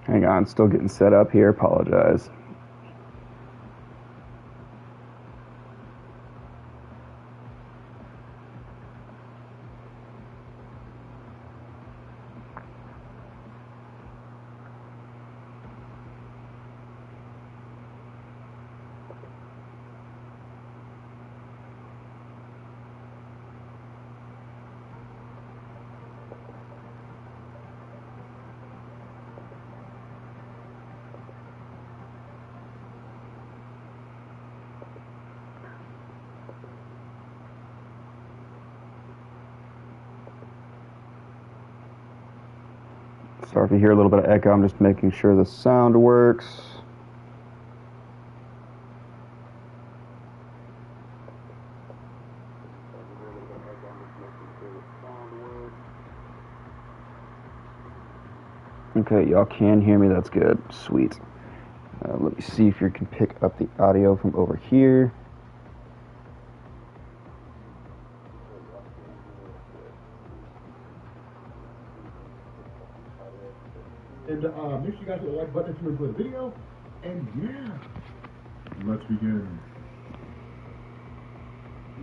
Hang on, still getting set up here. Apologize. Sorry if you hear a little bit of echo. I'm just making sure the sound works. Okay, y'all can hear me. That's good. Sweet. Let me see if you can pick up the audio from over here. And make sure you guys hit the like button if you enjoyed the video. And yeah, let's begin.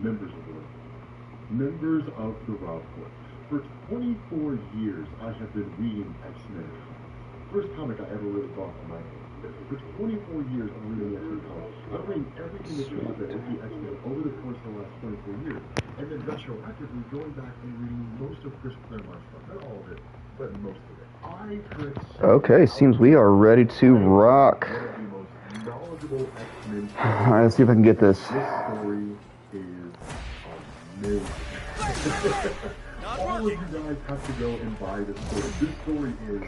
Members of the Rob Court. For 24 years, I have been reading X-Men. First comic I ever really bought on my own. For 24 years, I'm reading the X-Men comics. I've read everything that came out of the X-Men over the course of the last 24 years. And then retroactively going back and reading most of Chris Claremont's stuff. Not all of it, but most of it. Okay, seems we are ready to rock. Alright, let's see if I can get this. This story is amazing. All of you guys have to go and buy this story. This story is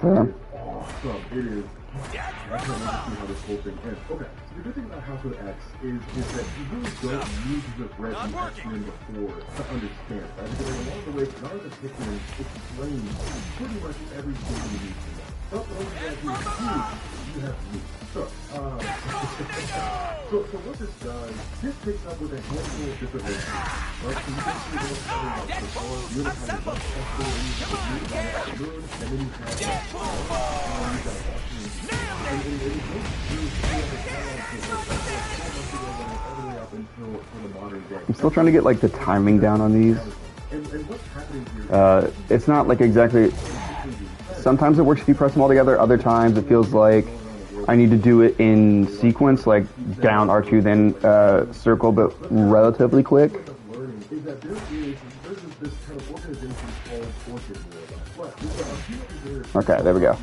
awesome. It is. I can't wait to see how this whole thing ends. Okay, so the good thing about House of X is that you really don't need to have read the X-Men before to understand, right? Because along the way, Jonathan Hickman explains pretty much everything you need to know. But what you guys need to do, you have me. So what this does, this picks up with a handful of different things. Right? So you can see what's coming up before, you have the Love Tester, and you have the Moon, and then you I'm still trying to get like the timing down on these. It's not like exactly. Sometimes it works if you press them all together. Other times it feels like I need to do it in sequence, like down R2, then circle, but relatively quick. Okay, there we go.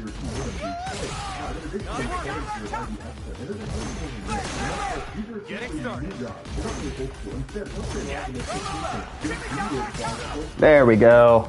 There we go.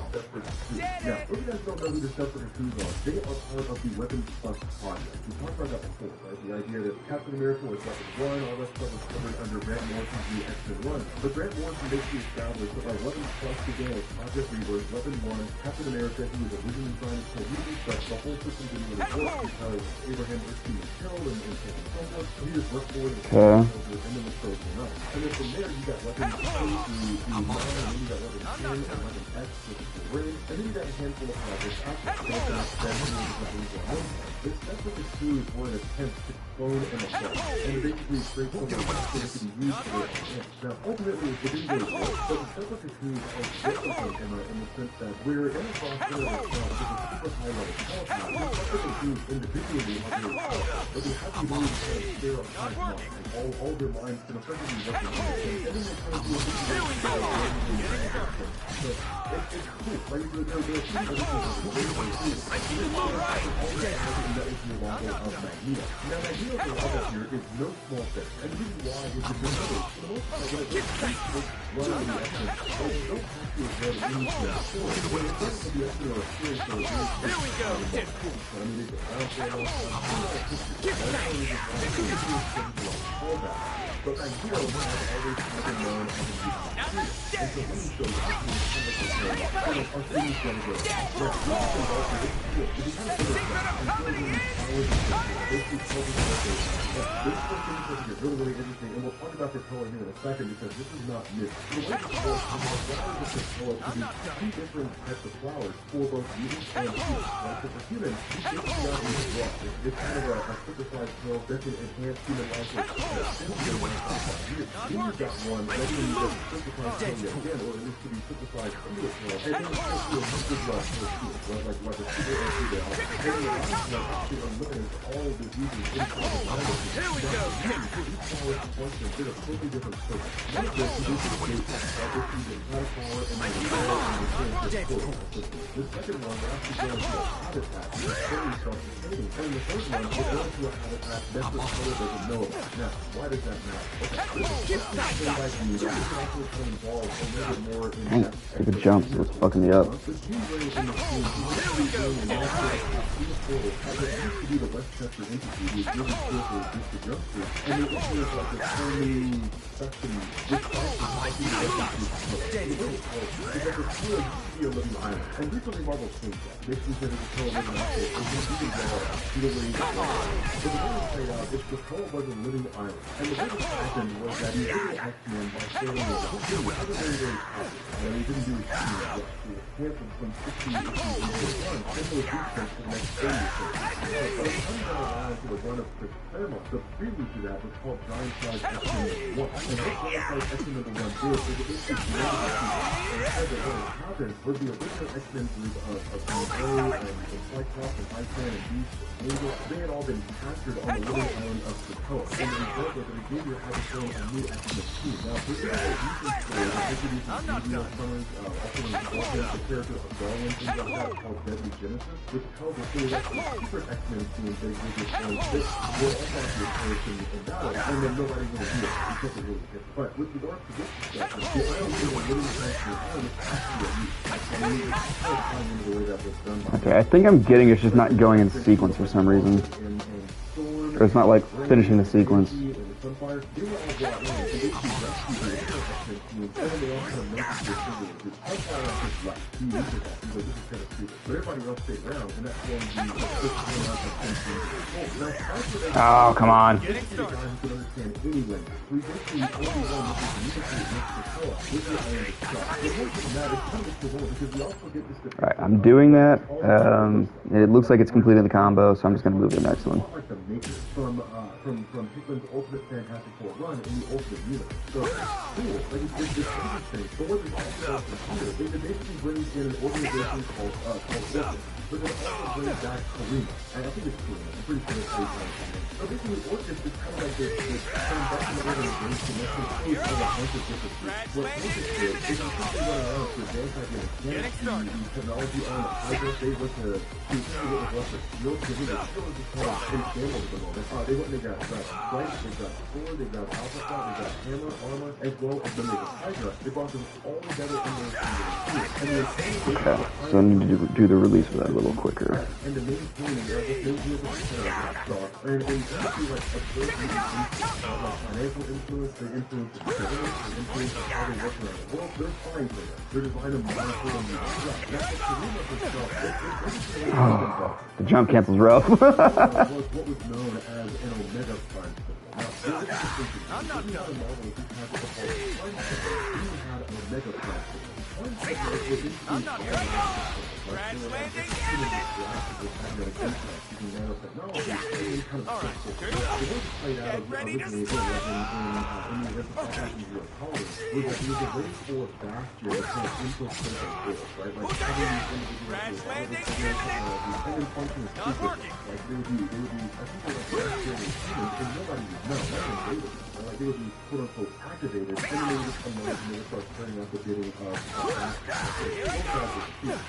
Now, if you guys don't know who the Separate Crews are, they are part of the Weapons Plus project. We talked about that before, right? The idea that Captain America was Weapon 1, all that stuff was covered under Grant Morrison's new X-Men 1. But Grant Morrison basically established that by Weapons Plus began with Project Rebirth, Weapon 1, Captain America, who was originally trying to kill mutants, but the whole system didn't really work because Abraham Lincoln was killed and so forth. So he just worked forward and then the story came out. And then from there, you got Weapon 2 through 9, and then you got Weapon 10 and Weapon X, which is the ring, and then you got a handful of projects after this Separate Crews were an attempt to clone MSF and basically create something that could be used for it. Now, ultimately, it didn't really work, but the Separate Crews are different from Emma in the sense that we're in a crossroad itself with a super high level power. The Separate Crews individually are very powerful, but they have the ability to share a high mind, and all their minds can effectively recognize it. And then they kind of do a bit of so it's cool, right? That is the arrival of Magneto. Now, Magneto's arrival here is no small thing, and the reason why is because for the most part, when it comes to one of the X-Men, they don't have to have read any story. When it comes to the X-Men or a series, so here we go. I mean, they get out there all the time. But back here, we have always been known as a mutant. And so when you show up, it's kind of like, our students going to go, right, if you kind of put it back and build in powers and things, basically tells us that this is going to get really, really interesting, and we'll talk about the color here in a second, because this is not new. The way the flowers of the color to be two different types of flowers for both mutants and humans, right? So for humans, it's not really raw. It's kind of a synthesized pill that can enhance human life with You've got one that can be synthesized pill again, or it needs to be synthesized into a pill, and then it's supposed to be a blood for humans, right? Like a super antibiotic. And the last one actually eliminates all diseases inside the virus. Here we go! These flowers function in a totally different purpose. One of them produces a gate that is the caterpillar and then the ball and the the second one will actually go into a habitat and it's very self-sustaining. And the third one will go into a habitat that's what the color doesn't know about. Now, why does that matter? Okay, this is just the thing I do that we can actually come involved a little bit more in depth. Take a jump, it's fucking me up. The gene brain in the team, here we go. And as it used to be the Westchester Institute, who is really cool for just to jump through. And the issue is like this whole new section, this class is how to the Institute. The way it's called is that the field used to be a living island. And recently Marvel changed that. Basically said it's a co living island. It's just you can go out, see the way you go. But the way it played out is the co was a living island. And the way this happened was that he did X-Men by saying that he was very, very popular. And he didn't do his team well. He was canceled from 60 issues into one. And so it for the next 30 issues. But it comes down around to the run of Chris Claremont. The prelude to that was called Giant Size X-Men 1. And what Giant Size X-Men #1 did is it basically created a team. And said that what happened was the original X-Men group of Magneto and Cyclops and Iceman and Beast and Angel, they had all been captured on the little island of Tokon. And the result was that Xavier had to form a new X-Men team. Now, this is a recent story that introduces Xavier Summers, also in the character of Darwin, things like that, called Deadly Genesis, which tells us that that's a secret X-Men team that Xavier formed that will also have to occur in battle, and then nobody will do it because it really hit. But with regards to this discussion, the island is a living X-Men island. It's actually a mutant. Okay, I think I'm getting it's just not going in sequence for some reason. Or it's not like finishing the sequence. Oh, come on. Alright, I'm doing that. It looks like it's completing the combo, so I'm just going to move to the next one. From Hickman's Ultimate Fantastic Four run in the Ultimate Universe. So it's cool. Like it's interesting. But what this also does from here is it basically brings in an organization called Orchid. But then also brings back Karima. And I think it's Karima. I'm pretty sure it's how you pronounce her name. So basically Orchid is kind of like this transactional organization that controls a bunch of different groups. What Orchid did is essentially run around to advance ideas. The technology on the Hydra, they went to what was left of Shield, because the Shield is just kind of in shambles at the moment. They went and they got Strike, they got Sword, they got Alpha Flight, they got Hammer, Armor, as well as then they got Hydra. They brought them all together in their team. Okay, so I need to do the release for that a little quicker. And the main thing is that they do this star. And you see like a great financial influence, they influence the government, they influence how they work around the world. They're fine for that. They're just trying to monitor and that's what Karima herself. Oh, the jump cancels rough. Was what was known as an Omega Prime symbol. Now, this is interesting. I'm not done. Marvel who had the whole Prime symbol. He had an Omega Prime symbol. Prime symbol was basically crash landing imminent. Using nanotechnology, kind of the way it played out originally in the anthropology of Hollywood was that he was a race for Bastion that kind of infiltrate the world, right? Like having these individuals and then function as secret. Like they would be, I think they were Bastion and humans, and nobody would know. Not even they would know. Like they would be quote unquote activated, and then they would just come out and they would start turning up the bidding of Bastion.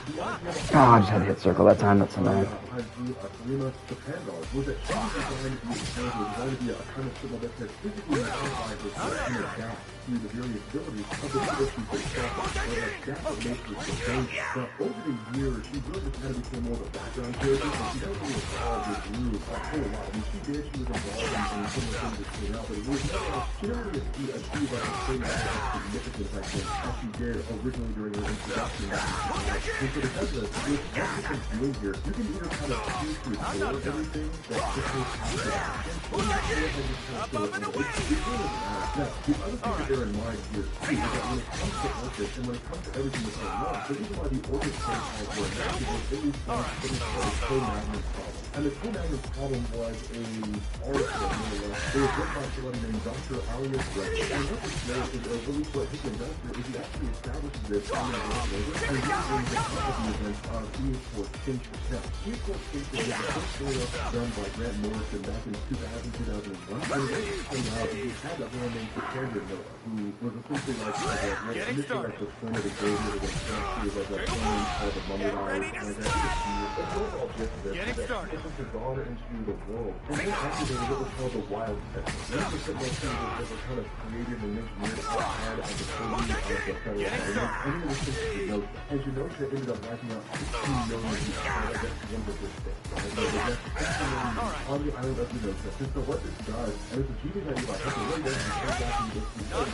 The idea Oh, I just had to hit circle that time. That's annoying. Karima Stepandar was that she was designed to be designed to be a kind of symbol that could physically modify herself and adapt to the various abilities of the abilities themselves, or like that's what makes her so dangerous. But over the years, she really just kind of became more of a background character, and she never really evolved or grew a whole lot. I mean, she did, she was involved in some of the things that came out, but it was never, she never really achieved like a certain amount of significance, I think, as she did originally during her introduction. And so because of this, with everything doing here, you can either kind of choose to ignore everything that just goes past the action, or you can go ahead and just kind of fill it in. It really doesn't matter. Now, the other thing to bear in mind here, too, is that when it comes to Orchid, and when it comes to everything that's going on, the reason why the Orchid protocols were enacted was in response to what is called a co-magnet problem. And the co-magnet problem was a article, it was written by somebody named Dr. Alias Ray. And what this does is, or really what he does here, is he actually establishes this in the world and really brings it up the event of E-Sport Kinship. Now, E-Sport Kinship was the first story done by Grant Morrison back in 2000, 2001. And it came out, and he had a man named Cassandra Noah, who was essentially like initially like the twin of the Xavier that was like a twin of the Mummified, and like that. It's overall just this, that she took her daughter into the world, and then activated what was called the Wild Test. These were some of those things that were kind of created and engineered outside of the coding of the federal government. And then it was just Genosha. And Genosha ended up wiping out 16 million people. That's one of the things. That's 16 million on the island of Genosha. And so what this does, and it's a genius idea, like, okay, what does this turn back into this? So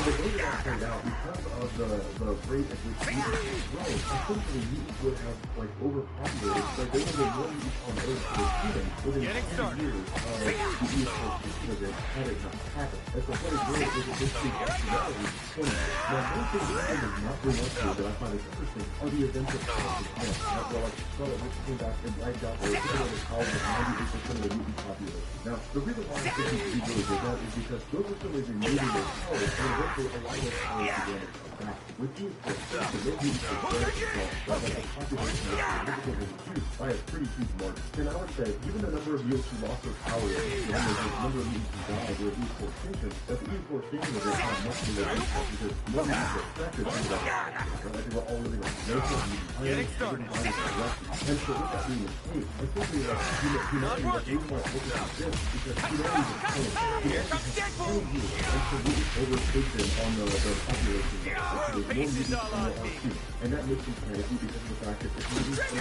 the way that turned out, because of the rate at which mutants grow, essentially mutants would have, like, overpopulated. Like, there would have been more mutants on Earth for humans within 10 years of the E-Sports event had it not happened. And so what it did is it just made reality 20. Now, one thing that I was not really up to that I find is interesting are the events of Tokon. Well, like Scarlet Witch came back and wiped out the power of 98% of the mutant population. Now, the reason why I think we really did that is because those were still removing their powers, and eventually a lot of those powers began to come back. With these the no mutants were spread across, but like the population was significantly reduced by a pretty huge margin. And I would say, given the number of mutants who lost their powers, and the number of mutants who died with E-Sport Station, that the E-Sport Station was not much of a resource because more mutants were affected by that. Right? They were all living like no mutant. And so with that being the case, essentially like humanity, the reason why it looks like this, because humanity is kind of, humanity has 20 years, and so we overtaken on the population. There's more mutants on the R2, and that makes me panicky because of the fact that if mutants are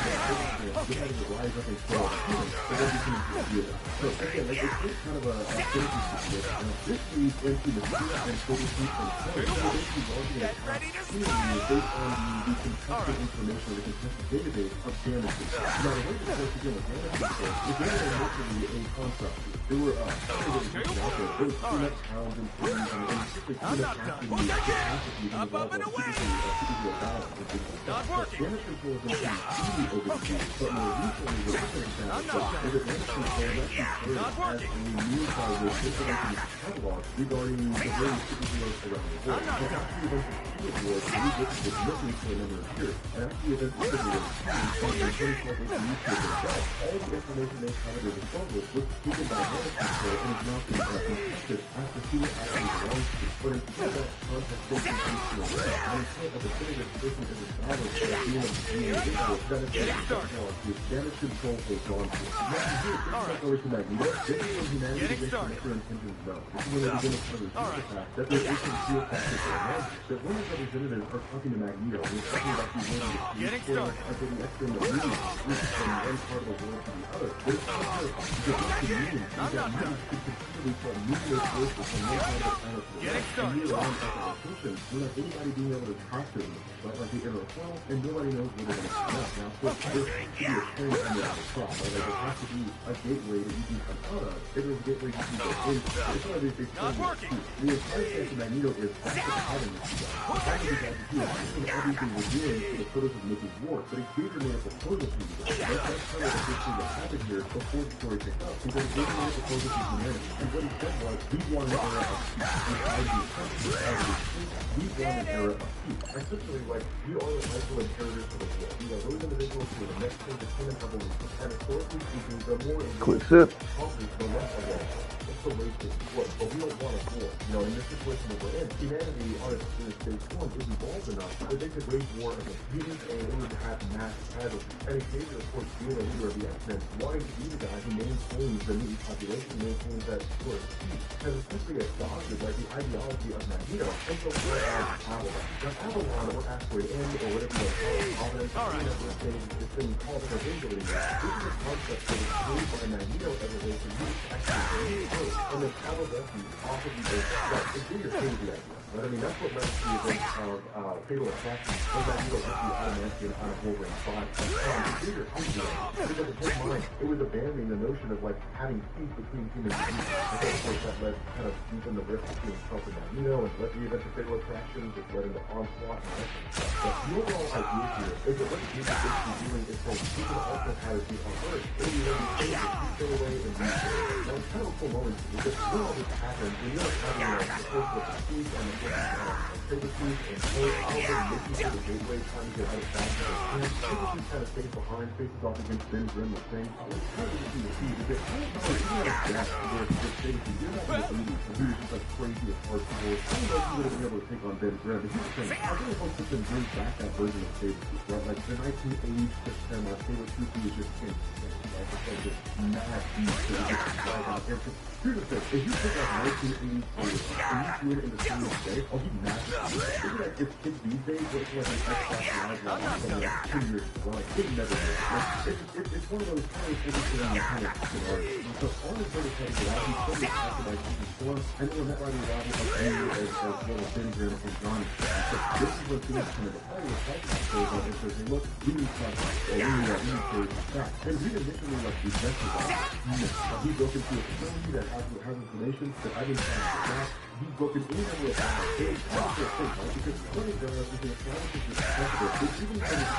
they're having to rise up and kill humans, but then you can deal with that. So again, like it's kind of a finicky situation. Now this leads into the fear and photoshoots and so basically launching an attack based on the contested information or the contested database of damages. Now the way this works again with damages is there were initially a contract. There were there was peanut pounds and things and particularly peanut acting the capacity involved in typically a balance and things like that. But damage control has been pretty easy over the years, but more recently what has been established is that damage control actually serves as a nearby with information catalog regarding the various superheroes around the world. So after the events of Secret Wars, the new book was missing for a number of years, and after the events of Civil War II, and the 2012 newspaper itself, all the information they had at their disposal was taken by damage control and is now being contested as to who it actually belongs to. But until that contestation comes to an end, and until a definitive person is established as being a individual that is technology, damage control goes on to it. Now, here, this is like over to Magneto. This is when humanity begins to make their intentions known. This is when they begin to resist the fact that there is some real factors going on. That when the representatives are talking to Magneto, and they're talking about the world of the spoilers and for the external media from one part of the world to the other, there's some kind of the meaning is that mutants could considerably tell nuclear forces from one side of the planet to the next, and year round application without anybody being able to talk to them, right? Like the inner well, and nobody knows where they're going to come out. Now, of course, this should be a train under the cross, right? Like, there has to be a gateway that you can come out of. If there's a gateway you can go into, it's one of these things. The entire sense of Magneto is that's what the pattern is. The pattern is that he is doing everything we're doing for the purpose of making war, but Xavier made a proposal to you guys. That's kind of the thing that happened here before the story picked up. Because Xavier made a proposal to humanity, and what he said was, we want an era of peace. We want an era of peace. Essentially, like, we are the rightful inheritors of the world. We are those individuals who are the next thing to come and evolution. And historically speaking, the more inclusive, the less of let's go raise this war, but we don't want a war. You know, in this situation that we're in, humanity on its stage one is evolved enough that they could wage war against mutants and in order to have mass casualties. And Xavier, of course, being a leader of the X-Men, wanting to be the guy who maintains the mutant population, maintains that sort of peace, has essentially adopted like the ideology of Magneto. And so we're Avalon. Now Avalon, or Asteroid N, or whatever you call it, Providence, this thing called intervangulating. This is a concept that was created by Magneto as a way for you to actually Earth and then travel refuge off of the Earth. Right, it's really a crazy idea. But I mean, that's what led to the event of Fatal Attraction, where Magneto actually adamantium out of Wolverine's body. It's really a crazy idea. Because at his mind, it was abandoning the notion of like having peace between humans and mutants. And of course, that led kind of deepen the rift between himself and Magneto, and led to the event of Fatal Attraction, which led into Onslaught and that kind of stuff. But the overall idea here is that what the mutant is doing is saying we can also have it be on Earth. Maybe when we say that you stay away and we stay. Now, it's kind of a cool moment because when all this happens, when you're having the force with the peace and the force of Sabretooth and Hope, all the missions to the gateway, trying to get out of bounds of their camp, Sabretooth kind of stays behind, faces off against Ben Grimm, the thing. It's kind of easy to see because I don't know if you had a death where Sabretooth, you're not going to believe that he was just like crazy as hardcore. I don't know if he would have been able to take on Ben Grimm, but here's the thing, I really hope that Ben brings back that version of Sabretooth, right? Like the 1980s system of Sabretooth, he was just insane. Like it's like this mad beast that he just flies out there. Here's the thing, if you take that 1980s and you do it in the same day, I'll be mad at you. Look at that, if kids these days, it's like an Xbox Live Live from like 2 years ago. Like, it never did. Like, it's one of those times everything in the kind of scenario. So all this sort of stuff is out, he's totally acted like he's Storm, and then that writing Robin of you as well as Ben Grimm and Johnny. So this is what things come into play with Cyclops goes on and says, hey look, we need Cyclops, we need to that. And we initially like rejected that. He broke into a facility that has information that I didn't find back. He broke into any number of things. That's the thing, right? Because what it does is it establishes this precedent. It's even kind of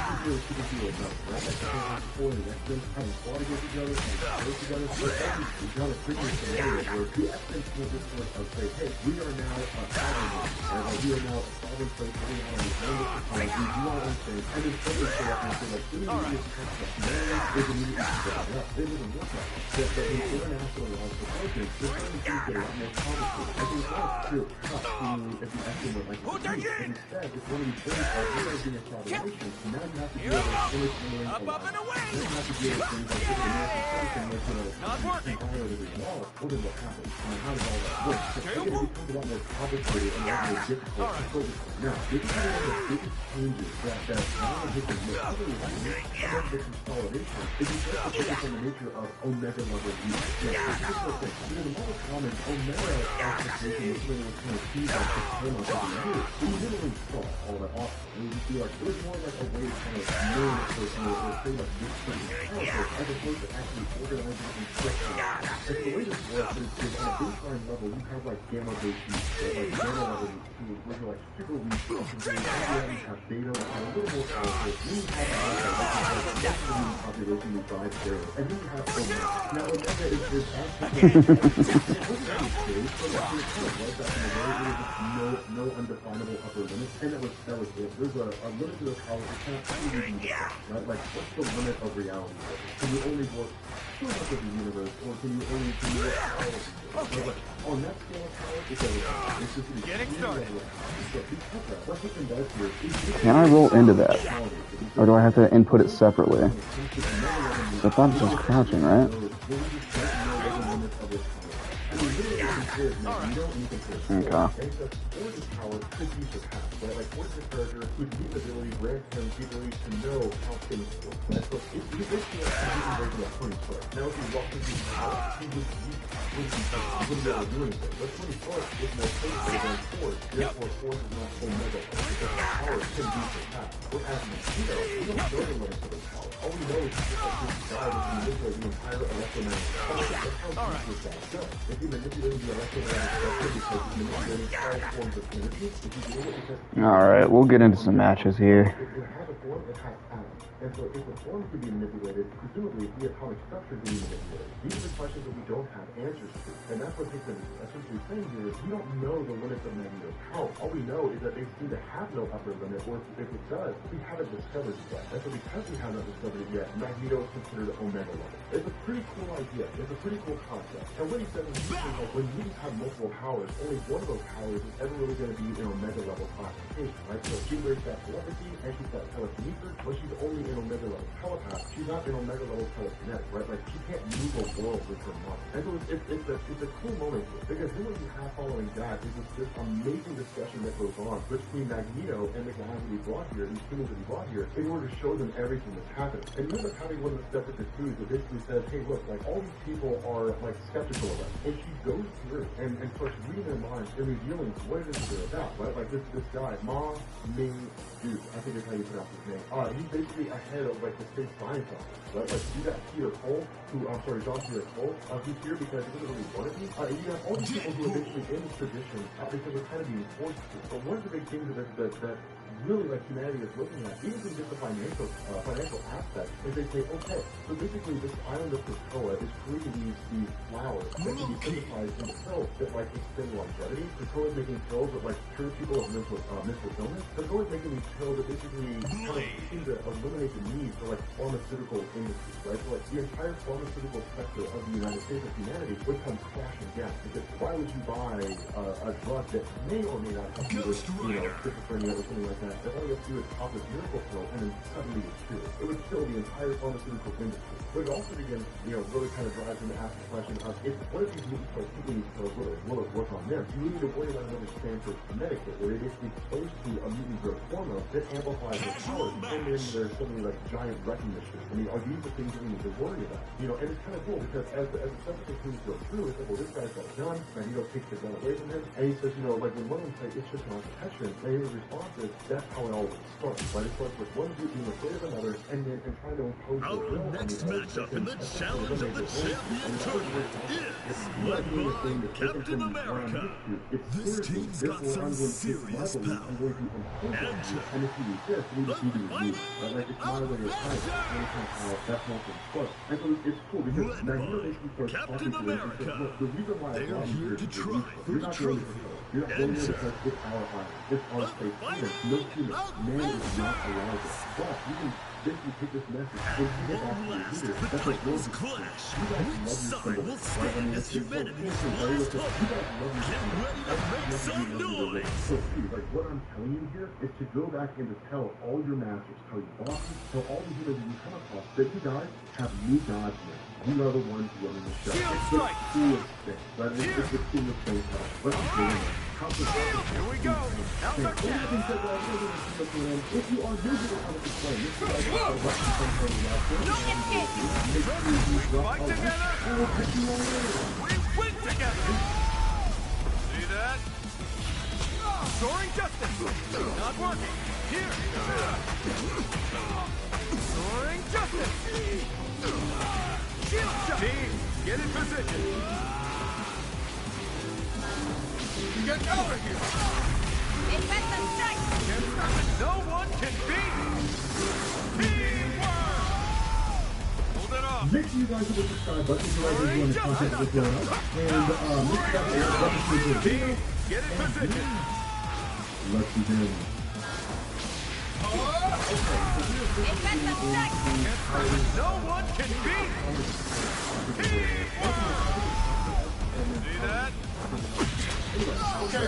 superhero enough, right? Like the Fantastic Four and the X-Men having fought against each other, having worked together. So it's actually John a previous scenario where the X-Men feel this sort of say, hey, we are now a sovereign, right? Like, we are now a sovereign place, we are on the land of society, we do our own thing. And then suddenly show up and say, like, immediately attack us. Man is immediately brought up. It doesn't work like that. But in international laws for presidents, there's certain things that are a lot more complicated. I think it's not true. If the X-Men were like, instead, it's one of these things like, we're going to be a collaboration. So now you have to deal with Phillips Up and away! you have to deal with things like the American citizen with Not working. violated law. What is what happened? And how does all that work? So it becomes a lot more complicated and a lot more difficult to focus on. Now, this is one of the biggest changes that now has been made. Other than that, the consolidation is you start to focus on the nature of Omega level use. Now, this is the thing. In the Marvel Comics, Omega classification was really kind of key on the term of the year. We literally saw all that often. And you see, like, it was more like a way to kind of name a person or say, like, this person's character, as opposed to actually organizing and structuring. And so the way this works is on a baseline level, you have, like, gamma-based use, right? Like, gamma level use, which are, like, super weak, and then you have beta, which are a little more powerful. Then you have most of the human population resides there. And then you have Omega. Now, Omega is no undefinable upper limit, and that was it. There's a limit to the power. It can't truly be defined, right? Like, what's the limit of reality? Can you only work so much of the universe, or can you only work all of the universe? Like, on that scale of power, it's everything. It's just Getting started. So because that, what Tokon does here is Can I roll into that? Or do I have to input it separately? I thought it was just crouching, right? Okay. All we know is just like this guy that can manipulate the entire electromagnetic spectrum. That's how deep this guy goes. If you manipulate the electromagnetic spectrum because he's manipulating all forms of energy, if you do it because... Alright, we'll get into some matches here. If it has a form, it has atoms. And so if the form can be manipulated, presumably the atomic structure can be manipulated. These are the questions that we don't have answers to. And that's what Tokon is essentially saying here is we don't know the limits of Magneto's power. All we know is that they seem to have no upper limit, or if it does, we haven't discovered it yet. And so because we have not discovered over it yet, Magneto is considered Omega level. It's a pretty cool idea. It's a pretty cool concept. And what he says is like when mutants have multiple powers, only one of those powers is ever really going to be an Omega level classification, right? So Jean Grey's got telepathy and she's got telekinesis, but she's only an Omega level telepath. She's not an Omega level telekinetic, right? Like she can't move a world with her mind. And so it's a cool moment here, because then what you have following that is this amazing discussion that goes on between Magneto and the guys that he brought here, these humans that he brought here, in order to show them everything that's happened. And you end up having one of the separate decrees that basically says, hey, look, like all these people are like skeptical of us. And she goes through and starts reading their minds and revealing what it is that they're about, right? Like this guy, Ma Ming Du, I think is how you pronounce his name. He's basically ahead of like the state science office, right? Like you got Peter Cole, John Peter Cole, he's here because he doesn't really want to be. And you have all these people who are basically in this position because they're kind of being forced to. But one of the big things that really like humanity is looking at, even in just the financial aspect, is they say, okay, so basically this island of Krakoa is creating these flowers that can be synthesized into pills that like extend longevity. Krakoa is making pills that like cure people of mental illness. Krakoa is making these pills that basically kind of seem to eliminate the need for like pharmaceutical industries, right? So like the entire pharmaceutical sector of the United States of humanity would come crashing down, because why would you buy a drug that may or may not help you with, schizophrenia or something like that? That all you have to do is pop a miracle pill and then suddenly it's cured. It would kill the entire pharmaceutical industry. But it also begins, really kind of drives into ask the question of, if one of these mutant pills, people these pills, will it work on them? Do you need to worry about another Stanford Connecticut, where they basically exposed to a mutant growth hormone that amplifies their powers, and then there's something like giant recognition? I mean, are these the things that we need to worry about? And it's kind of cool, because as the subsequent things go through, it's like, well, this guy's got a gun, Magneto takes the gun away from him, and he says, like when one of them says, it's just not protection, and his response is, that's how it always starts, right? It starts with one dude being afraid of another, and trying to impose their will on the other. Matchup in the challenge of the champion tournament is led by Captain America. This team's got some serious power. Enter the Fighting Avengers. And so it's cool, because Led Magneto basically by starts talking Captain to them and says, America. look, the reason why I They're brought you here here to is try you're for the not going to trophy. You're not going to Enter because it's our island. It's our space. No human. Man is not allowed it. But you can basically take this message and you get back to your Last leader. of the That's what Titans you're clash. You guys Which love your side symbol, will right? stand as It's so humanity's cool, right? last You hope? guys love your Get symbol. ready to make some noise. So, Steve, like what I'm telling you here is to go back and to tell all your masters, tell your bosses, tell all the humans that you come across that you guys have new gods now. You are the ones running the show. Shield It's strike. the coolest thing, right? It's the king of things. Let's just go in there. Here we go. Now's our chance. If you are using it on the display, this is like a weapon from her left. No escape! Fight together. I will pick you all in. We win together. See that? Soaring justice. Not working. Here. Soaring justice. Shield shot. Team, get in position. Get over here. Invent the strike! Can't stop it. No one can beat. Teamwork. Hold it off. Make sure you guys hit the subscribe button if you guys are enjoying the content that's going up. And make sure you guys are subscribed to the video. Team, get in position. Let's begin. Invent the strike! Can't stop it. No one can beat. Teamwork. See that? Okay,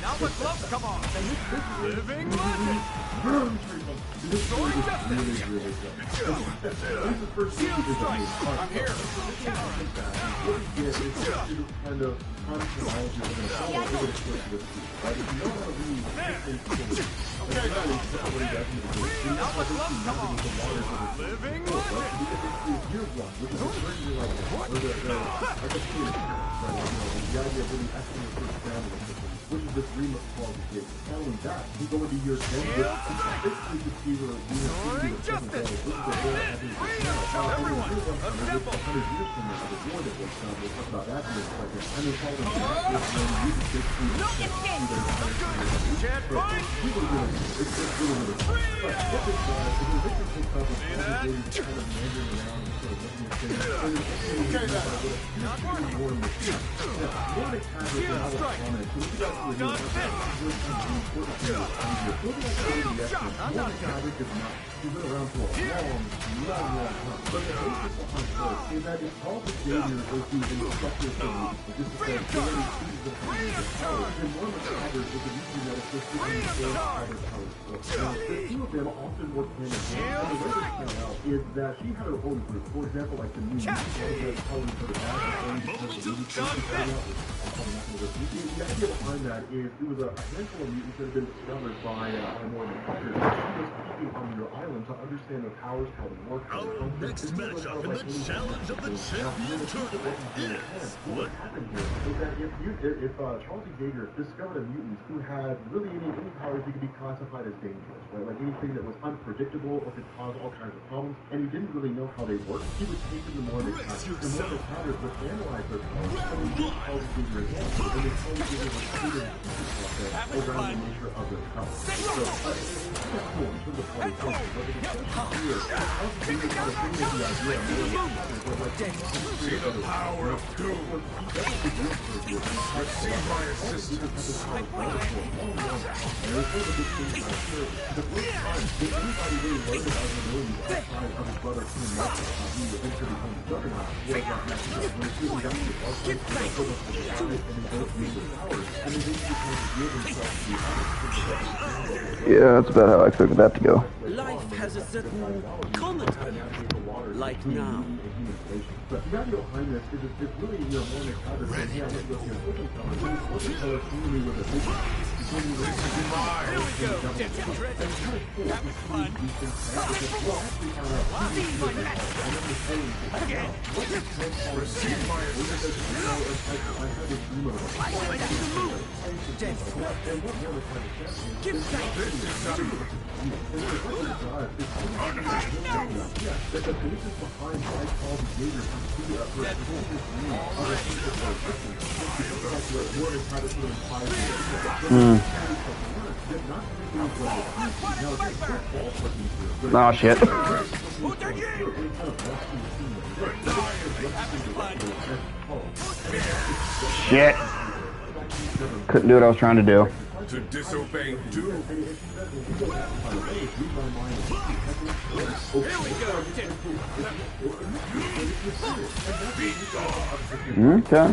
now the gloves come on. Living legend. Soaring justice. Shield strike. I'm here. Now the gloves come on. Living which is this remake qualification. Following that, you go into year 10, which basically the key to Soaring justice. Everyone, assemble. 100 years from now, the war that was done, we'll talk about that in a second. And then following that, you can basically No escape! Chad fight. it's just really good. But what this does is it basically takes up with all the days kind of meandering around and sort of looking at things. Okay, Not working. more in the future. Yeah, more in the casual, Shield strike. so you guys can review She's been around for a long time. But the basis behind her is that it's all the failure of the instructors for me. This is the very season of the power. And one of the powers is the reason that it's just giving the power. Now, the two of them often work hand in hand. And the way this came out is that she had her own group. For example, like the new powers for the back. The idea behind that is it was a handful of mutants that had been discovered by more than Tucker. She was keeping on your island to understand their powers, how they work. Our next matchup in the challenge of the champion tournament is what happened here is that if Charles Xavier discovered a mutant who had really any powers that could be classified as dangerous, right? Like anything that was unpredictable or could cause all kinds of problems, and he didn't really know how they worked, he would take them to more of the powers. And more of the powers would analyze their powers, and they did Charles Xavier again, and they Charles Xavier was treated around the nature of their powers. So, it's cool in terms of how they function, but the discussion here, Charles Xavier kind of thinks the idea of more see the power of doom. I've seen my assistant. Yeah, that's about how I expected that to go. Life has a certain comedy, like now. But the idea behind this is it's really, more like how to say, yeah, let's go here. Fortune color community with a big Here we go. Get ready. Having fun. Receive my assistance. Oh shit. Shit. Couldn't do what I was trying to do. To disobey doom. Here we go. Okay.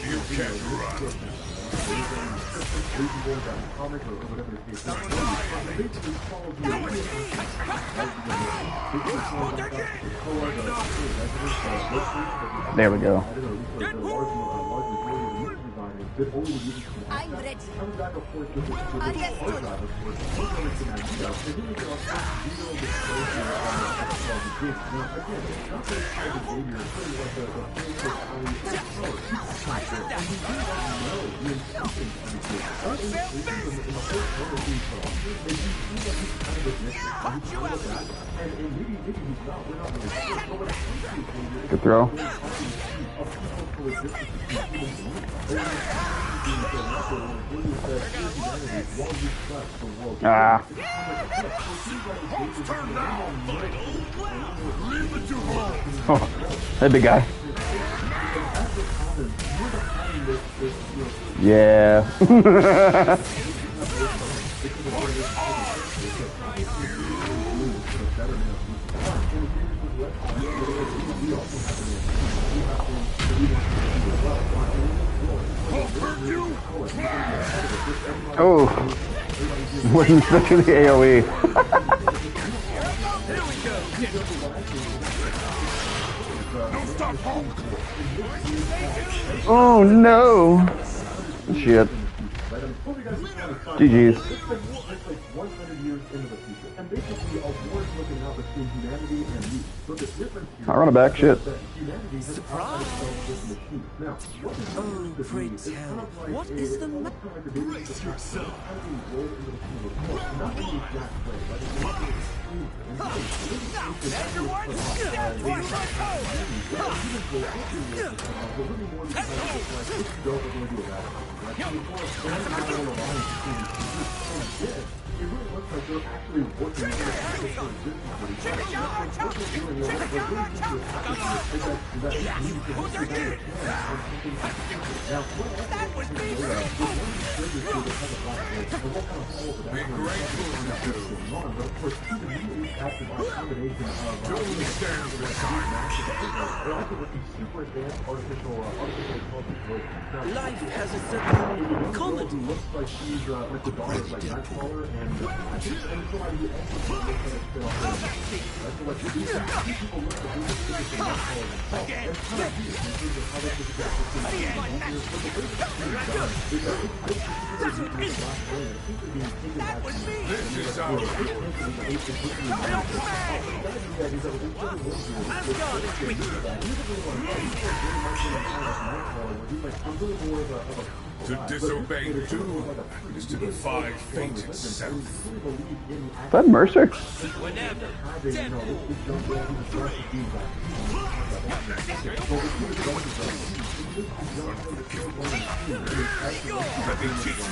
You can't run. There we go. I'm ready. Good throw. Ah. Oh, that big guy. Yeah. Oh, wasn't expecting the AOE. Oh no! Shit. GG's. I run it back, shit. Surprise! Oh, pray tell, what is the matter? Brace yourself. Everyone, stand for my It really looks like they're actually working on Life has a certain comedy. looks like she's like the daughter of like Nightcrawler and I think somebody else looks like it's been off so like these people look at these things and Nightcrawler themselves. It's kind of weird in terms of how they think about this thing. This is our to disobey doom is to defy fate itself. Is that Mercer? Whenever Deadpool. Let me teach you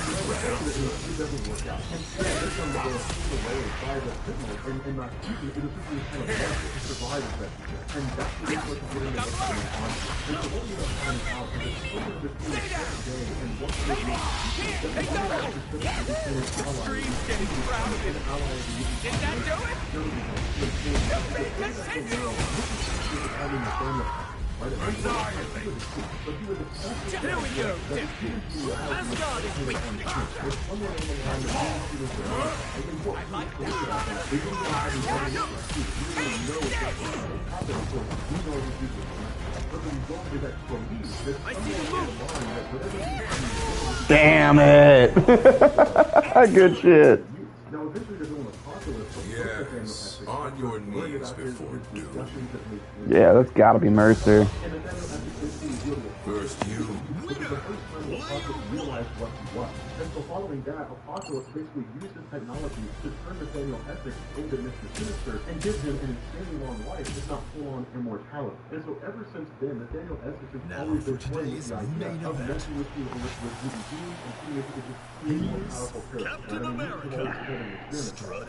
well. Here we go, Deadpool. Asgard is weak. I see the move. Damn it! Good shit. Yes, on your knees before doom. Yeah, that's gotta be Mercer. First you. Realize what he was. And so following that, Apocalypse basically used his technology to turn Nathaniel Essex into Mr. Sinister and give him an insanely long life, if not full-on immortality. And so ever since then, Nathaniel Essex has always been toying with the idea of messing with mutant genes and seeing if he could just create more powerful characters. Captain America.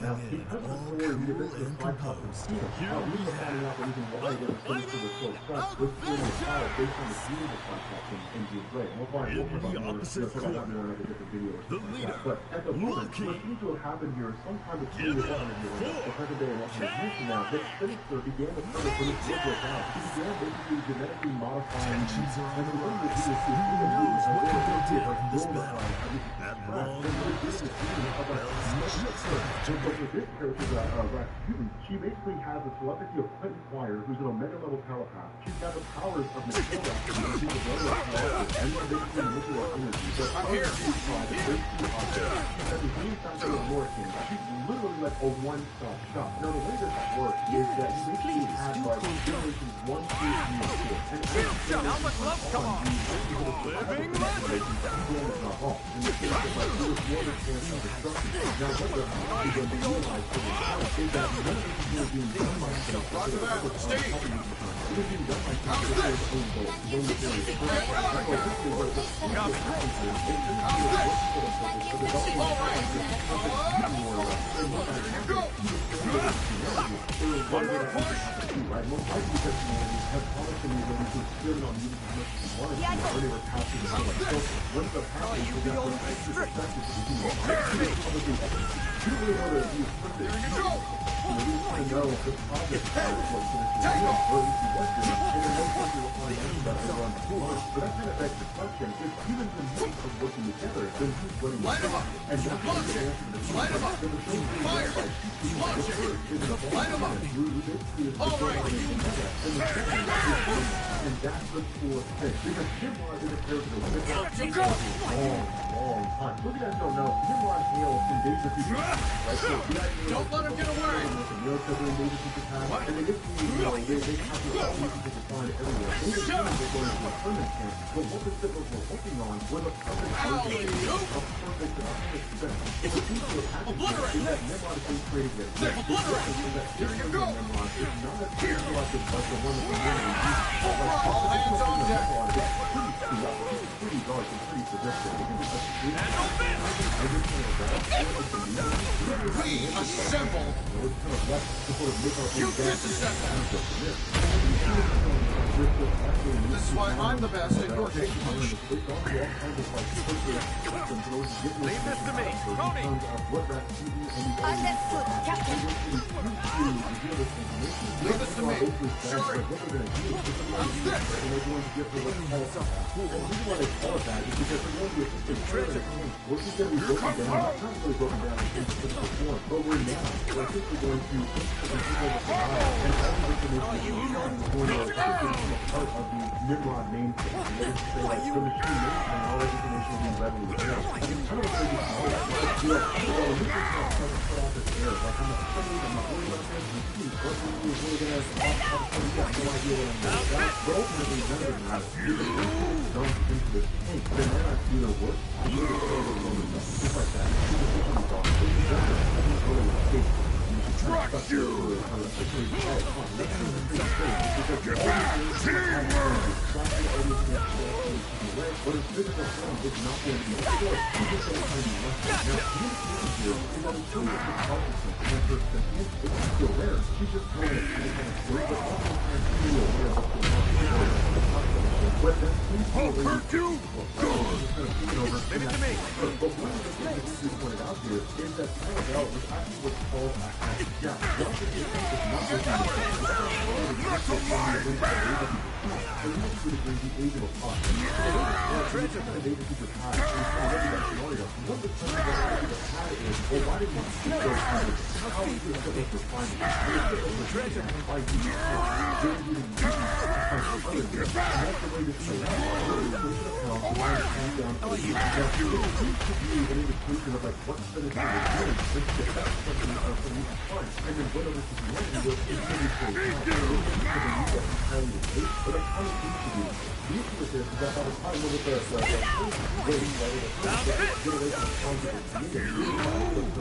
Now, because of the story, we eventually find out from Cena. We were finding out the reason why the Sinister was so obsessed with creating a power based on the genes of Cyclops and Jean Grey. And we'll find out more in a different video. But at the moment, what seems to have happened here is sometime between the 100 day and 100 years from now, that Sinister began to turn from his work out. He began basically genetically modifying genes. And the way that he was doing it was a way to get like glorifying she basically has the telepathy of Quentin Quire, who's an Omega level telepath. She's got the powers of Matilda, who's a brother of Colossus, and she basically manipulates energy. So how does she try to break through objects? She has the same something of Lorcan. She's literally like a one-stop shop. Now the way that works is that you basically have like generations 1, 2, 3, and 4. And How much love? Come on. living legend. And the thing is like there was more than chance of destruction. Now what the is going to realize for the time is that none of these people are being done by themselves. Roger that. Stay. It is being done by people with their own goals. His own material. And so this is what happens is it's just a work for the purpose of developing a power that is perfect more or less. And what that happens is one way that happens too, right? Most likely because humanity has promised to me that we could experiment on humans as much as we wanted to when they were passing the public. So what ends up happening is that when I see the effect of the human, you don't really know that he's perfect. You need to know if this project is what Sinister is doing, or at least he was doing, and then most likely will find out about it around the corner. But that kind of begs the question, if humans and mutants are working together, then who's running the show? And that's the answer to the question. Then the show is being run by two people. The first is the Light who basically is the coordinating that. And the second is Jim, and that's the coolest thing. Because Jimrod is a character that has been around for a long, long time. So if you guys don't know, Jimrod hails from invade the future past, right? So the idea Don't let him get away! the military invade the future past, and they get to, you know, they have to all these people find everywhere. They didn't know they were going to a permanent camp, but what the Sith were working on was a perfect version of perfect event. It was easy to happen. Obliterate! That Nimrod is being created with. Obliterate! Here you go! Nimrod is not as collective as the one that we're doing. All hands on deck! Pretty dark and pretty sadistic. And no miss! We assemble! You intercept them! This is why I'm the best at your game. Leave this to me. Tony! Understood, Captain. Leave this to me. Shuri! I'm sick! But we're now, we're simply going to and all the information is going to part of the Nimrod main thing. The machine and all that information will be readily available. I don't know if they all that. You know, this is not cut off this air. Like, I'm not afraid, I'm not worried about this. What we really going to have no idea what I'm doing. But ultimately, none of it matters. Don't into this tank. Then they're not doing their work. Just like that. Trust you! But his physical form is not going to be restored. He's just going to find you left. Now, his issue here is that it's really just consciousness. And her sentience is still there. She's just trying to kind of sleep, but also trying to be aware of what's going on. But that seems to be hurt you? Good! Leave it to me. But one of the things that you pointed out here is that Parallel was actually what's called a hack. Yeah, what the is not what so he was going to bring the age of a pot. So the age of future past is already that scenario. What the question that the past is, well, why did we see those habits? How do you put those refinements? Why do you and that's the way this is now. Now, it seems to be an indication of like what's the doing. This is the best question from each part. And then what other situations will continue to but like how it seems to be. The issue with this is that by the time we're with the first wave, right, the first generation of conjugal community,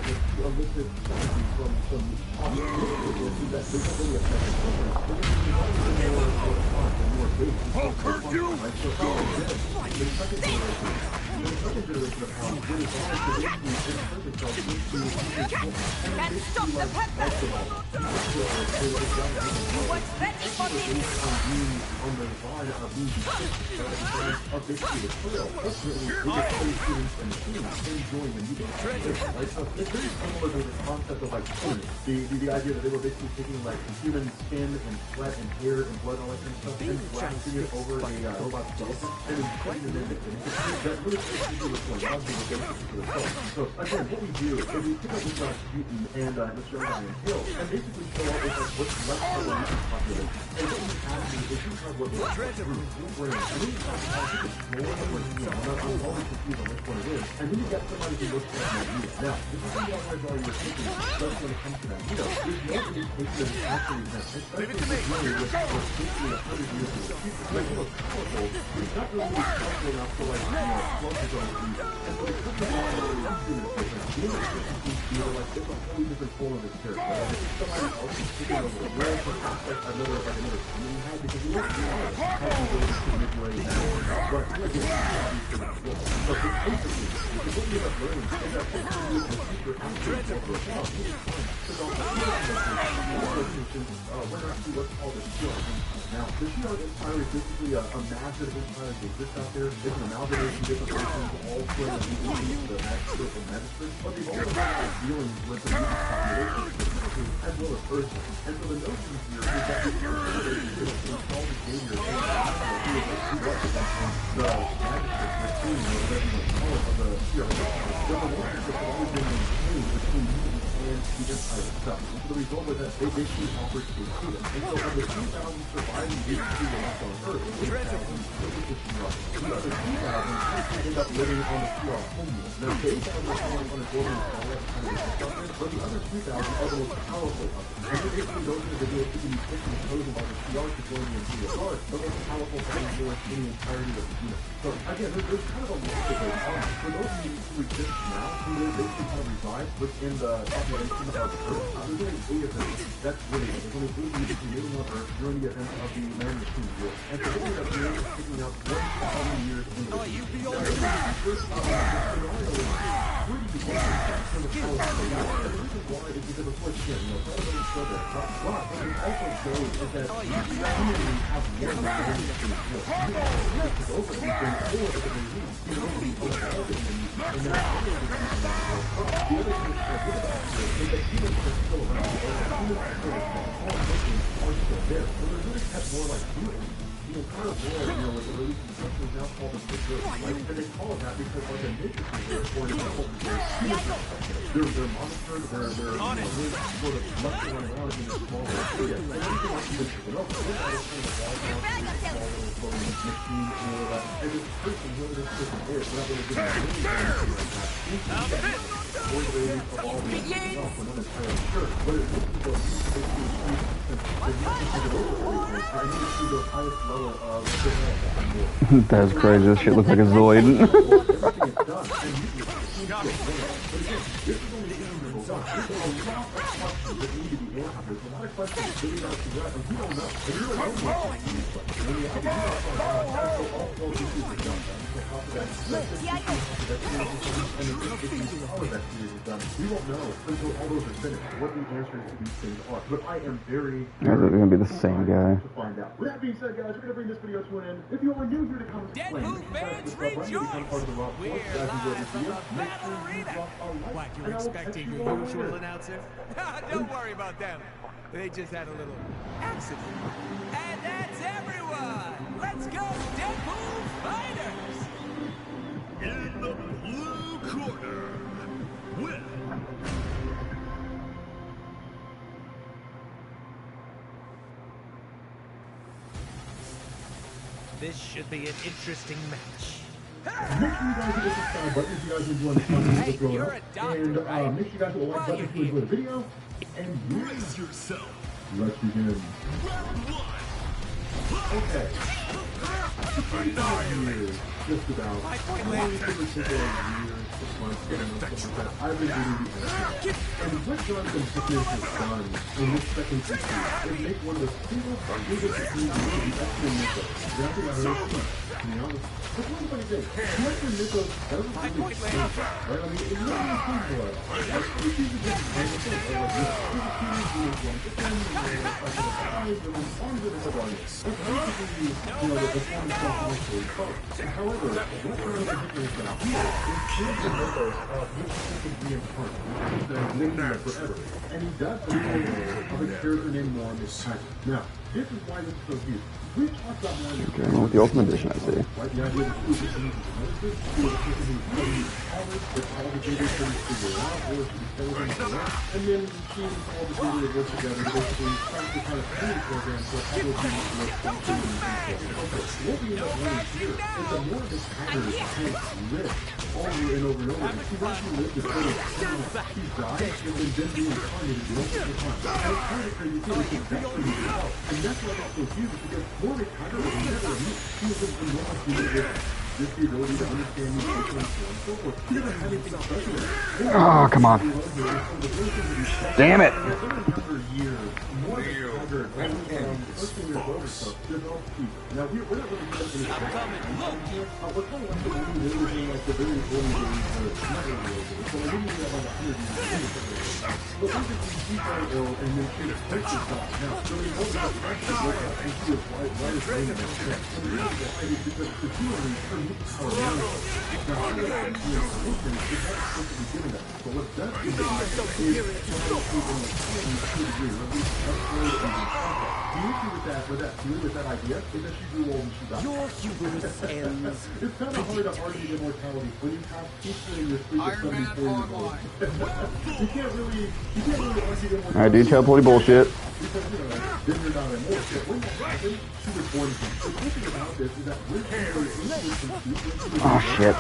to elicit from possibilities that they don't really affect the children. I'll hurt you! Can't stop the pepper! You weren't ready for this! The idea that they were basically taking like human skin and sweat and hair and blood and all that kind of stuff and grafting it over a robot's skeleton and then putting it in the that really makes people look like so again, what we do is we pick up this Putin and the Shogun and Hill and basically show off with like what's left of the mutant population. And what we have is if you have what we're brain, and then you have to explore the brain, I'm always confused on which one it is. And then you get somebody who looks like Magneto. Now, this is the other you were thinking, just when it comes to Magneto, there's no indication that it's actually exists. Leave it to me. With basically 100 years of the future, like more powerful, but it's not really powerful enough to like, float his own feet. And so it comes down to the human difference. The inefficiency feel like it's a wholly different form of his character. Like if somebody else is taking over the world, perhaps like another team had, because we don't realize how he goes to manipulate that. But here again, obviously not good. But it's basically, because what we end up learning is that the future actually over a job. Because also, we're not see what's called a shield. Now, the shield empire is basically a massive empire that exists out there. It's an amalgamation of different nations, all playing a the magistrates and magistrates, but they've also been dealing with the mutant population as well as Earth. And so the notion here is that the Earth is install behavior the magistrates, the queen, or whatever you want to call it, of the relationship has always been maintained between mutants and the Empire itself. And so the result was that they basically offered to recruit it. And so of the 2,000 surviving groups who were left on Earth, 8,000 took the Shi'ar. The other 2,000 actually ended up living on the Shi'ar homeworld. Now, the 8,000 were following on a golden planet, kind of disgusted, but the other 2,000 are the most powerful of them. And so basically those individuals who can be picked and chosen by the Shi'ar to join the Imperial Guard, the most powerful fighting force in the entirety of the unit. So again, there's kind of a lot that goes on. For those of you who exist now, who will basically kind of reside within the population of Earth, there's only 8 of them. That's really it. There's only 8 of you remaining on Earth during the event of the Man Machine War. And so what we are doing is picking up 1,000 years into the future. The first scenario is pretty different from the power of the war. And the reason why is because, of course, again, everybody said that. But what it also shows is that we genuinely have more than Man Machine War. It's over. We've been forward at the regime. You know, we overhauled it, and that's the other thing that's good about it is that humans are still around. Humans are still around. All Muslims are still there. So they're really kept more like mutants. The entire war, with the release of construction is now called the Big Right? And they call it that because, like a nature preserve, for example, they're monitored, they're really sort of left to run around in this small area. And everything else is taken over. They're all kind of wall down, small little floating machines and all of that. And this person, whoever this person is, not really getting anything like that. Or they evolve itself, we're not entirely sure. But it looks as though these basically I need to see the highest level of the That's crazy. This shit looks like a Zoid. everything is done. And usually but again, this is only number 1. There's a lot of questions that need to be answered. There's a lot of questions that we don't figure out, and we don't know. And we don't know what these questions. And we have to all 12 issues are done. So after that, and all of that series is done. We won't know until all those are finished what the answers to these things are. But I am very They're gonna be the same guy. to find out. With that being said, guys, we're gonna bring this video to an end. If you are new here to come explain, fans become part of the Raw We're Force, guys, enjoy this video. live Make from sure you Battle drop a like, What, and you're I will catch expecting you your all usual later. announcer? Don't worry about them. They just had a little accident. And that's everyone! Let's go, Deadpool Fighters! In the blue corner, with This should be an interesting match. Make sure you guys hit the subscribe button if you guys enjoy the content Hey, that's going you're on. a doctor, And right? make sure you guys hit the like While button if you you're enjoy the video. And yeah, brace yourself. let's begin. Round 1. Okay. Years, just about. Maybe for the particular years, 6 months, 7 months, something like that. I've been reading the internet. And what Jonathan Hickman has done in this second issue is make one of the single biggest issues in the X-Men mythos. Exactly what I heard. To be honest, that's one funny thing. The X-Men mythos doesn't really change, right? I mean, it really doesn't change a lot. Like, issues are just random things. Like, here's a teenage being one, but then, like, the guys, and then arms and stuff like that. That's basically, the form of self-isolation. However, what Jonathan Hickman has done here is change the mythos of which can reincarnate, which is the living forever. And he does it in a way of a character named Norm is Tiger. Now, this is why this is so huge. We've talked about Norm is Okay, with the Ultimate Edition, I see. right? The idea that he was just using medicine, he was a person who studied college, but all the data couldn't figure it out, or she was failing to learn. And then she and all the data worked together to basically start to kind of training program for all of these what we end up learning here is that Norm is Tiger has lived over and over and over. She's actually lived this sort of she's died and then reincarnated multiple times. And it's kind of crazy too, it's exactly herself. And that's why that's so huge, is because Norm is Tiger was never a mute. She was an enormous human with the ability to understand these people and so forth. She never had anything special. Oh, come on. Damn it. Now, we're not really getting into that. We're kind of like the one who was in like the very early days of so I didn't even have like 100 years. But once she got ill and then she was herself now. So we know that the pressure was up and she was right as rain in that sense. And the reason why is because the two of them, her you get the power down, now, the information is not explicitly given that. But what does give it is to a degree, or at least upgrade and concept. The issue with that theory, with that idea, is that she grew old and she died. Your hubris ends. It's kind of hard to argue immortality when you have people in your street of 74 years old. You can't really argue immortality. I do tell plenty bullshit. Because, then you're not immortal. But when that happened, she was born from. The cool thing about this is that when she was into Oh shit.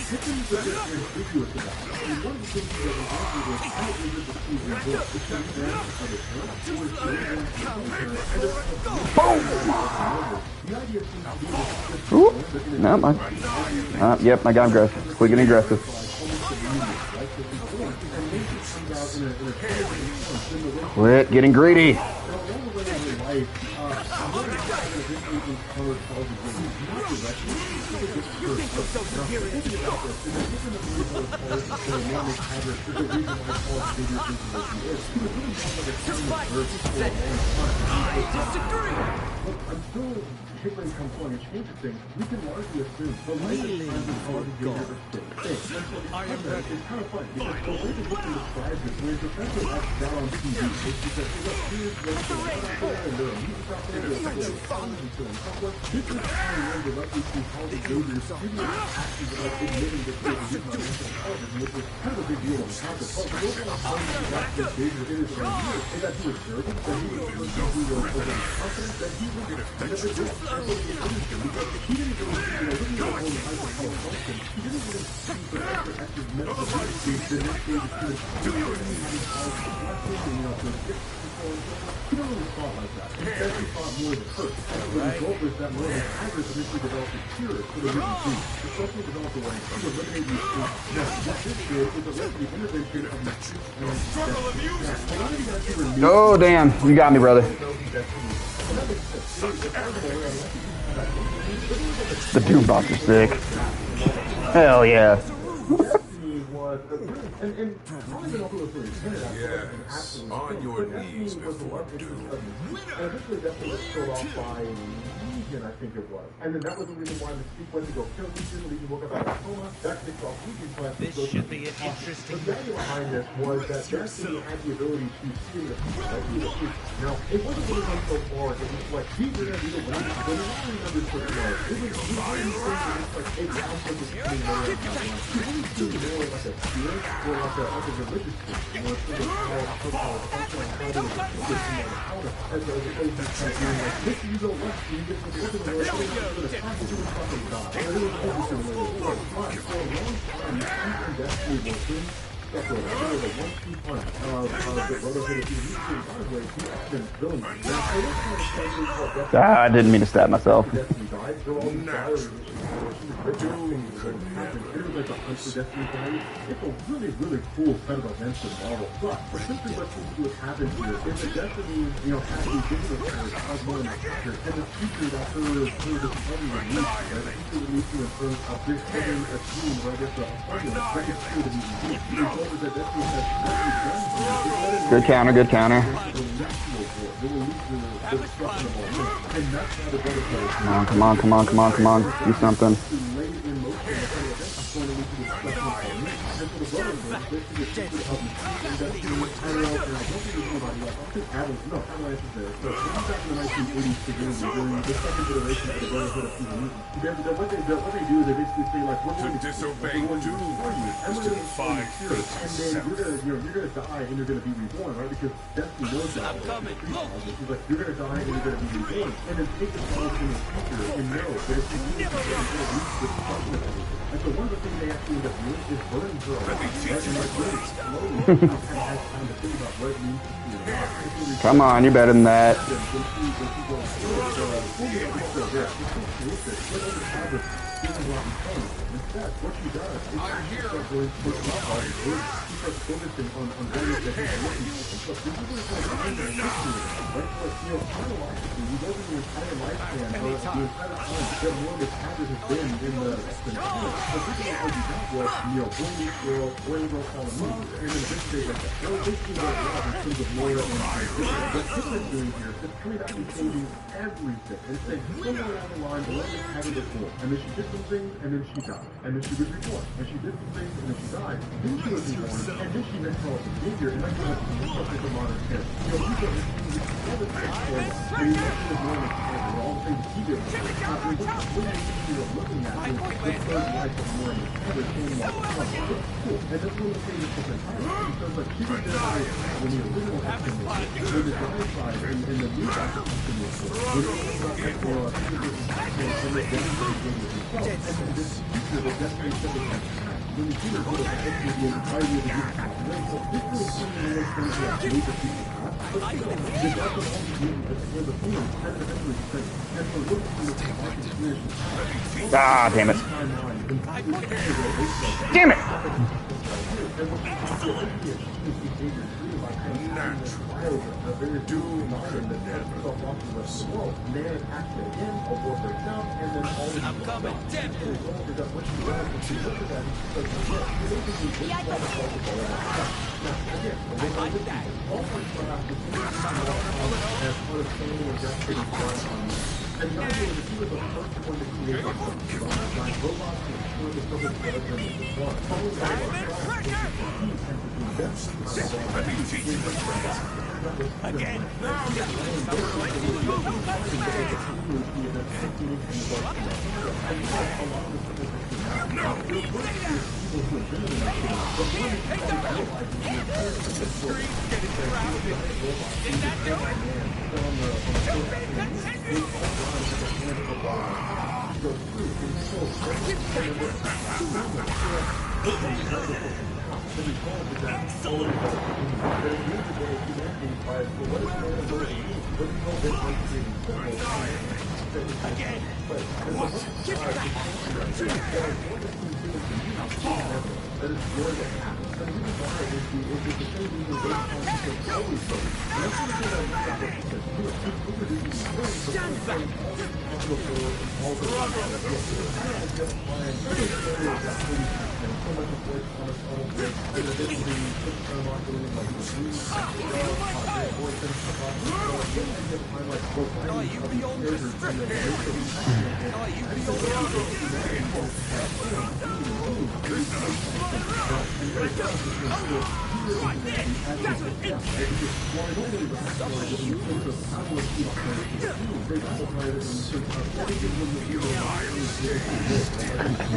Pickens is a bit ambiguous about it. I mean, one of the things that was answered was how is it that she was born? Is she born of a parent? Or is she born from the idea seems to be that Ooh. No, mine. Yep, I got aggressive. Quick and aggressive. Quit getting greedy. I'm still hickling comes along and changes things. We can largely assume the life of God. It's kind of fun because the way that Hickling describes it, when it's essentially us down on TV, it's because here's what's going on out there, and there are mutants out there, there's songs and so on and so forth. This is tying in directly to how the Xavier studio actually admitting that they were using on television, which was kind of a big deal on the concept. But the overall point of that Xavier in his own years is that he was arrogant, that he was overly confident, that he was because he didn't really, looking at his own hydropower function, he didn't really see the extra active medical industry the next day that he was doing his college collecting, to get people and so forth. He don't really thought like that. Instead, he thought more of the hurt. And the result was that more of the tigers initially developed a cure for the mutant gene. The structure developed a way to eliminate these gene. Now, what this did is it led to the intervention of these gene. Oh damn, you got me, brother. The Doom bots are sick. Hell yeah. Yes, on your knees before doom. And eventually Destiny was killed off by Legion, I think it was. And then that was the reason why Mystique went to go kill Legion. Legion woke up out of coma. That kicked off Legion plan. This should be an interesting The idea behind this was that Destiny had the ability to see the future. Now, it wasn't really done so far. It was like, he's going to be the one. But it was really number so far. It was really like a conflict between Mary and God. It really seemed more like a fear or like a religious thing. Or it's sort of how as opposed to kind of being like, this you go left, and you get to look at the world, you're going to talk to a fucking God. And it was interesting when it was fun. For a long time, Mystique and Destiny were things that were a one-two punch of the Brotherhood of Evil. He had been villains. Now, so that's kind of essentially what Destiny I didn't mean to stab myself. Destiny died. There were all these diaries. It was like a hunt for Destiny diary. It's a really, really cool set of events in Marvel. But essentially what seems to have happened here is that Destiny, had these digital powers of one another, and the future that her discovery would lead to, right? The future would lead to in terms of this having a team, or I guess a formula, that gets through the mutant. The result is that Destiny has done Good counter, good counter. Come on, come on, come on, come on, come on. Do something. What they do is they basically say, like, we're going to disobey doom for you, and we're going to defy fate and then you're going to die and you're going to be reborn, right? Because Destiny knows that. I'm coming. She's like, you're going to die and you're going to be reborn, and then take the knowledge in the future and know that if you do this, you're going to reach this function of everything. And so one of the things they actually end up doing is burning her alive, right? And like really slowly, kind of has time to think about what it means to be alive. Come on, you're better than that. Instead, what she does is she starts going to push up all these groups. She starts focusing on areas that he's looking at. And so this is what it's like in the history, right? So, chronologically, we go through the entire lifespan of the entire time that Morgan Taggart has been in the X-Men comics. But this is what we got was, boy meets girl, boy and girl fall in love, and then eventually like that. Well, basically what it was in terms of Moira and Taggart. What Hickman's doing here is coming back and changing everything. And saying, somewhere along the line, Morgan Taggart was born, and then she did some things, and then she died. And then she was reborn, and she did some things, and then she died. Then she was reborn, and then she met Charles Xavier, and that's what it's a modern era. All the things for us. And you mentioned the Morgan Taggart, all the things he did. When you're looking at it, the third life of Morgan Taggart came along. It's cool. And that's one of the things that's entire. Because like she was there when the original X-Men was when the dark side and the new X-Men was when it was about X-Men, and the demonstration was himself. And then this future was demonstration of the when you see the little X-Men the entirety of the youth population, so this really seems to make sense to make the people but still, there's also all the meetings that where the feelings kind of eventually exist. And so looking through the market experience, Ah, damn it. Damn it! Do never. Man actually again, a war breaks out, and then all of I'm coming, Deadpool. And not only was he was the first one to create a giant robots and destroy the public development of the war. Let me teach you a trick. Again.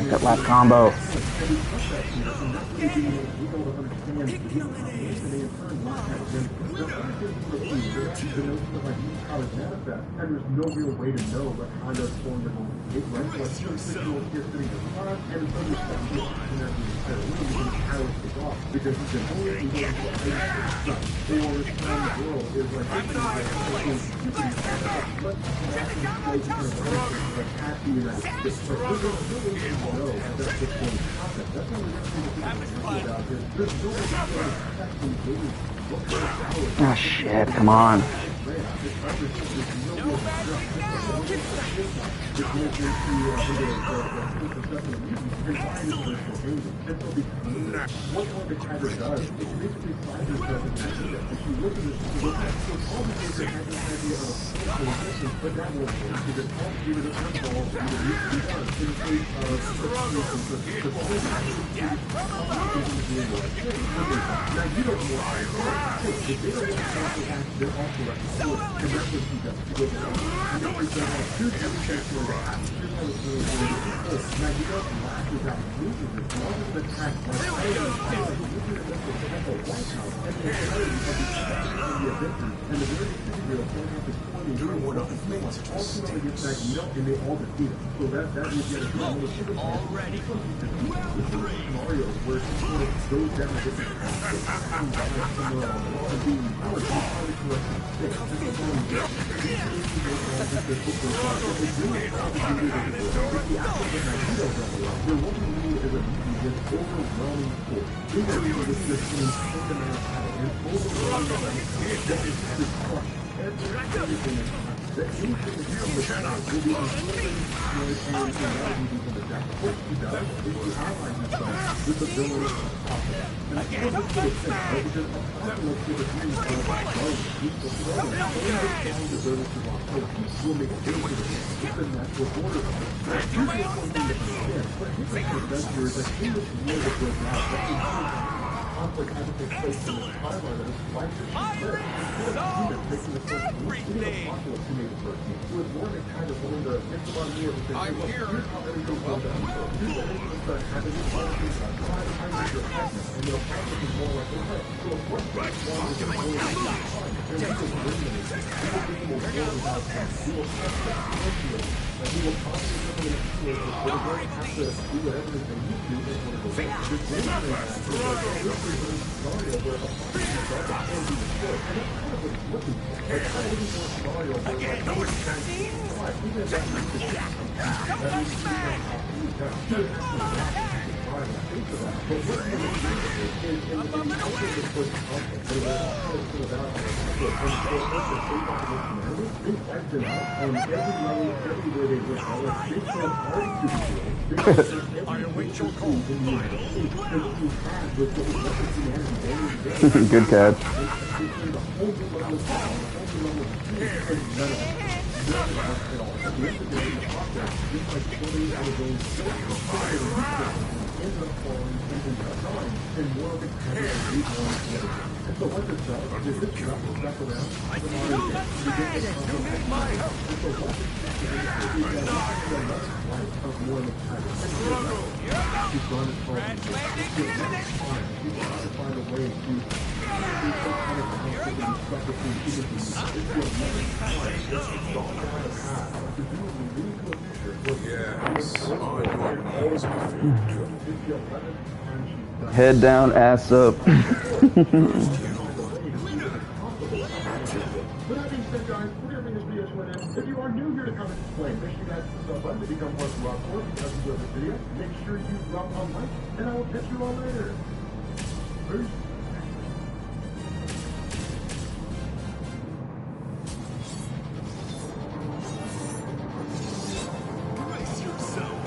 That last combo. And there's no real way to know what kind of form they're going to take, right? So like you're sitting here sitting in the car, and it's only stuff you can have the entire room, you can power it off, because you can only do it or return the world is like this is like you can but happy that it's like we don't really know that's what's going to happen. That's one of the things that people think about is there's no way to actually gauge what kind of power Ah, shit, come on. What the Tiger does, it basically finds herself in that unit. If you look at this, so all the things that have this idea of coexistence, but that won't work because it's all due to the principle that it needs to be done in the case of the now you don't want if they don't want to act, they're also like and that's what he does. He goes and then he's like, here's everything for that. Here's how it's doing. Now you don't laugh without losing it. As long as the attack White House and the entirety of the victory and the very superhero point out this point What a fatal stakes. And they all defeat him. So that is yet again Already. Mario where he sort of goes down a different path. And being powered to highly corrected state. This is how he gets there wasn't really as a this overwhelming force. This was this fundamental power. And overwhelming that is to crush everything that anything that you cannot will be destroyed and in the death. What he does is he allies himself with the villain of Apocalypse. And it's one of the things, right? Because Apocalypse is a dream of love, he's the throne, only the strong deserve to survive. So he will make a deal with it. It's the natural order of it. Here's the one thing to understand. What his adventure is that in this war that goes out, that conflict has to take place in this timeline that is life that she lives. Instead of Peter taking the first lead, we need Apocalypse to make the first lead. So it's more than kind of willing to get the one more and say, hey, look, here's how everything goes down. Here's the things that happen. Here's all the things that try to find your partner. And the Apocalypse is more like, okay, so if what's right one is going to go to the time, then we will eliminate it. We will be able to go without time. We will test that curriculum. And we will constantly go in a situation where we're going to have to do whatever it is they need to in order to win. This game is Mario where a can be destroyed. And that's kind of what he's looking for. Like, kind of looking for a scenario where like, even if that means to that means to but what he is in the culture of course conflict, where they're all kind of sort of out there. And so once they take on the humanity, they wipe them out on every level, everywhere they went. They killed already to the world. I await your call. Good catch. Yes, on your knees before Tokon. Head down, ass up. But that being said, guys, we're going to bring this video to an end. If you are new here to Come and Explain, make sure you guys hit the sub button to become part of the Rock Force. If you guys enjoyed this video, make sure you drop a like, and I will catch you all later. Peace. Brace yourself.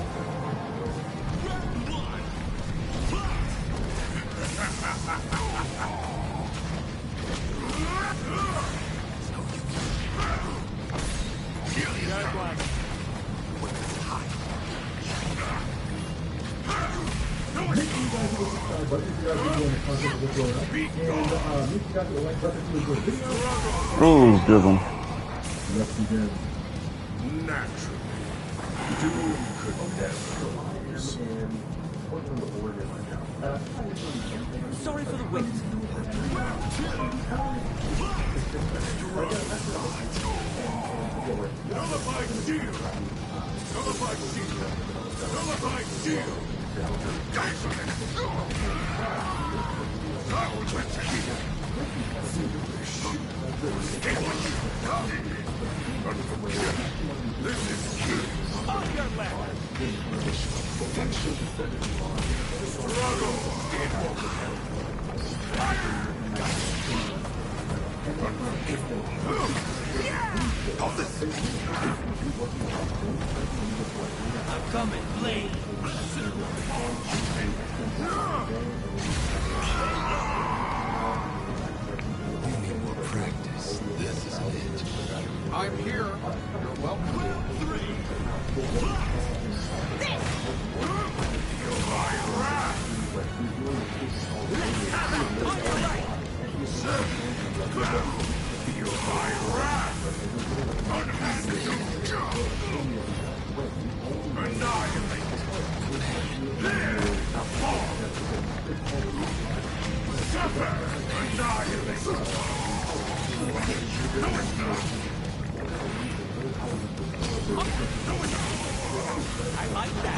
Round one. Make sure you guys hit the subscribe button if you guys are enjoying the content that's going up. And make sure you guys hit the like button if you enjoyed the video. Oh, good one. Let's begin. Naturally. Doom could never lose. And what's on the board right now? Sorry for the wait. Nullified shield. Nullified shield. Nullified shield. This is key. On your left. I'm coming, Blade. You need more practice. This is it. I'm here. You're welcome. Feel my wrath. Annihilate. Live. Fall. Suffer. Annihilate. No, it's not. I like that.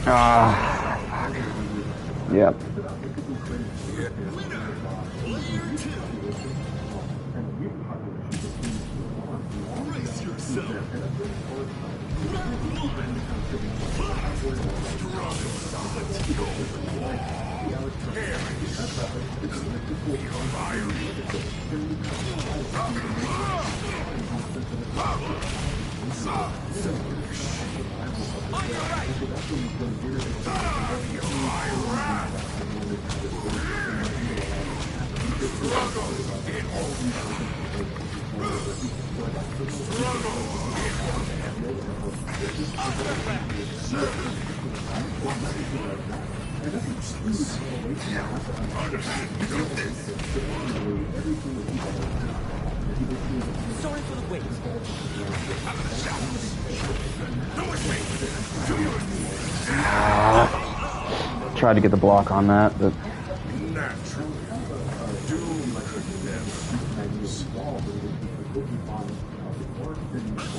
Ah. Yep. Brace yourself. Round one. Let's go. Sorry for the wait. Tried to get the block on that, but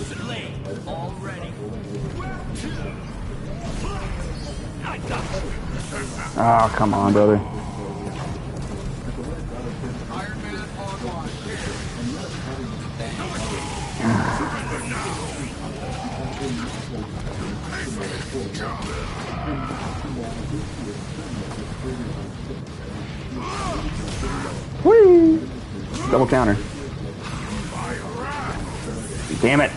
Slay already. I got you. oh, come on, brother. Iron Man online. Whee! Double counter. Damn it.